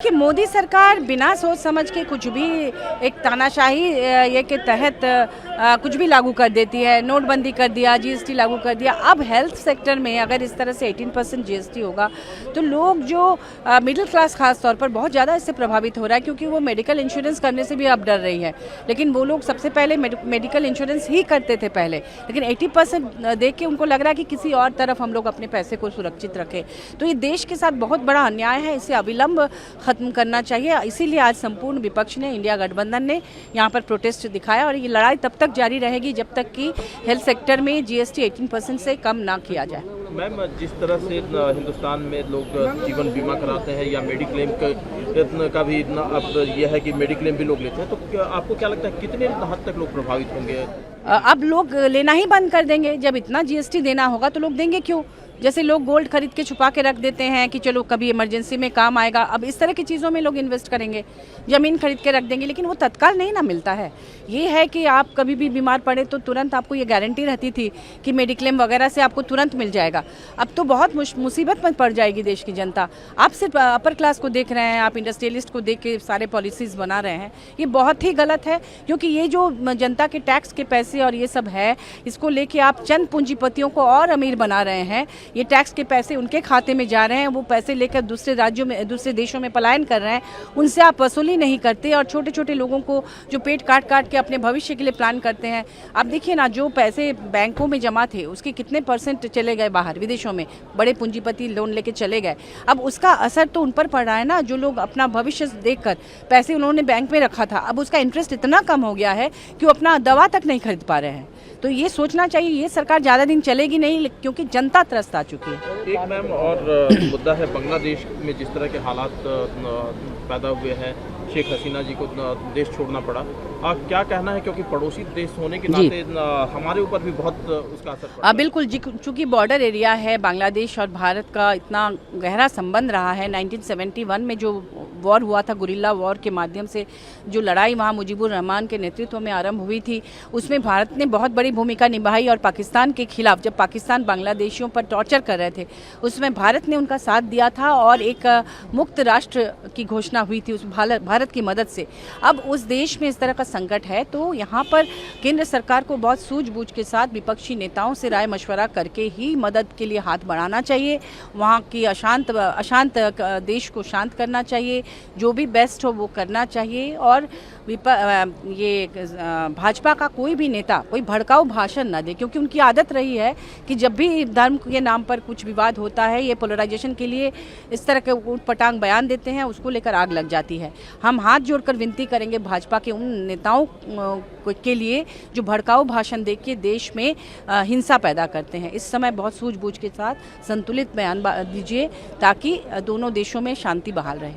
कि मोदी सरकार बिना सोच समझ के कुछ भी एक तानाशाही ये के तहत कुछ भी लागू कर देती है। नोटबंदी कर दिया, जीएसटी लागू कर दिया। अब हेल्थ सेक्टर में अगर इस तरह से 18% जीएसटी होगा तो लोग जो मिडिल क्लास खास तौर पर बहुत ज़्यादा इससे प्रभावित हो रहा है, क्योंकि वो मेडिकल इंश्योरेंस करने से भी अब डर रही है। लेकिन वो लोग सबसे पहले मेडिकल इंश्योरेंस ही करते थे पहले, लेकिन 80% देख के उनको लग रहा है कि किसी और तरफ हम लोग अपने पैसे को सुरक्षित रखें। तो ये देश के साथ बहुत बड़ा अन्याय है, इसे अविलंब खत्म करना चाहिए। इसीलिए आज संपूर्ण विपक्ष ने, इंडिया गठबंधन ने यहाँ पर प्रोटेस्ट दिखाया और ये लड़ाई तब तक जारी रहेगी जब तक कि हेल्थ सेक्टर में जीएसटी 18% से कम ना किया जाए। मैम, जिस तरह से हिंदुस्तान में लोग जीवन बीमा कराते हैं या मेडिक्लेम का भी अब यह है कि मेडिक्लेम भी लोग लेते हैं, तो आपको क्या लगता है कितने हद तक लोग प्रभावित होंगे? अब लोग लेना ही बंद कर देंगे। जब इतना जीएसटी देना होगा तो लोग देंगे क्यों? जैसे लोग गोल्ड खरीद के छुपा के रख देते हैं कि चलो कभी इमरजेंसी में काम आएगा, अब इस तरह की चीज़ों में लोग इन्वेस्ट करेंगे। ज़मीन खरीद के रख देंगे, लेकिन वो तत्काल नहीं ना मिलता है। ये है कि आप कभी भी बीमार पड़े तो तुरंत आपको ये गारंटी रहती थी कि मेडिक्लेम वगैरह से आपको तुरंत मिल जाएगा। अब तो बहुत मुसीबत में पड़ जाएगी देश की जनता। आप सिर्फ अपर क्लास को देख रहे हैं, आप इंडस्ट्रियलिस्ट को देख के सारे पॉलिसीज़ बना रहे हैं। ये बहुत ही गलत है, क्योंकि ये जो जनता के टैक्स के पैसे और ये सब है, इसको लेके आप चंद पूंजीपतियों को और अमीर बना रहे हैं। ये टैक्स के पैसे उनके खाते में जा रहे हैं, वो पैसे लेकर दूसरे राज्यों में, दूसरे देशों में पलायन कर रहे हैं। उनसे आप वसूली नहीं करते और छोटे छोटे लोगों को जो पेट काट काट के अपने भविष्य के लिए प्लान करते हैं। आप देखिए ना, जो पैसे बैंकों में जमा थे उसके कितने परसेंट चले गए बाहर विदेशों में, बड़े पूंजीपति लोन लेके चले गए। अब उसका असर तो उन पर पड़ रहा है ना, जो लोग अपना भविष्य देखकर पैसे उन्होंने बैंक में रखा था, अब उसका इंटरेस्ट इतना कम हो गया है कि वो अपना दवा तक नहीं खरीद पा रहे हैं। तो ये सोचना चाहिए, ये सरकार ज़्यादा दिन चलेगी नहीं, क्योंकि जनता त्रस्त आ चुकी है। एक मैम और मुद्दा है, बांग्लादेश में जिस तरह के हालात पैदा हुए हैं, शेख हसीना जी को देश छोड़ना पड़ा। क्या कहना है, क्योंकि पड़ोसी देश होने के नाते हमारे ऊपर भी बहुत उसका असर पड़ा? बिल्कुल जी, चूँकि बॉर्डर एरिया है, बांग्लादेश और भारत का इतना गहरा संबंध रहा है। 1971 में जो वॉर हुआ था, गुरिल्ला वॉर के माध्यम से जो लड़ाई वहाँ मुजीबुर रहमान के नेतृत्व में आरंभ हुई थी, उसमें भारत ने बहुत बड़ी भूमिका निभाई। और पाकिस्तान के खिलाफ जब पाकिस्तान बांग्लादेशियों पर टॉर्चर कर रहे थे, उसमें भारत ने उनका साथ दिया था और एक मुक्त राष्ट्र की घोषणा हुई थी उस भारत की मदद से। अब उस देश में इस तरह का संकट है, तो यहाँ पर केंद्र सरकार को बहुत सूझबूझ के साथ विपक्षी नेताओं से राय मशवरा करके ही मदद के लिए हाथ बढ़ाना चाहिए। वहाँ की अशांत देश को शांत करना चाहिए, जो भी बेस्ट हो वो करना चाहिए। और ये भाजपा का कोई भी नेता कोई भड़काऊ भाषण ना दे, क्योंकि उनकी आदत रही है कि जब भी धर्म के नाम पर कुछ विवाद होता है, ये पोलराइजेशन के लिए इस तरह के ऊटपटांग बयान देते हैं, उसको लेकर आग लग जाती है। हम हाथ जोड़कर विनती करेंगे भाजपा के उन नेताओं के लिए जो भड़काऊ भाषण दे के देश में हिंसा पैदा करते हैं। इस समय बहुत सूझबूझ के साथ संतुलित बयान दीजिए, ताकि दोनों देशों में शांति बहाल रहे।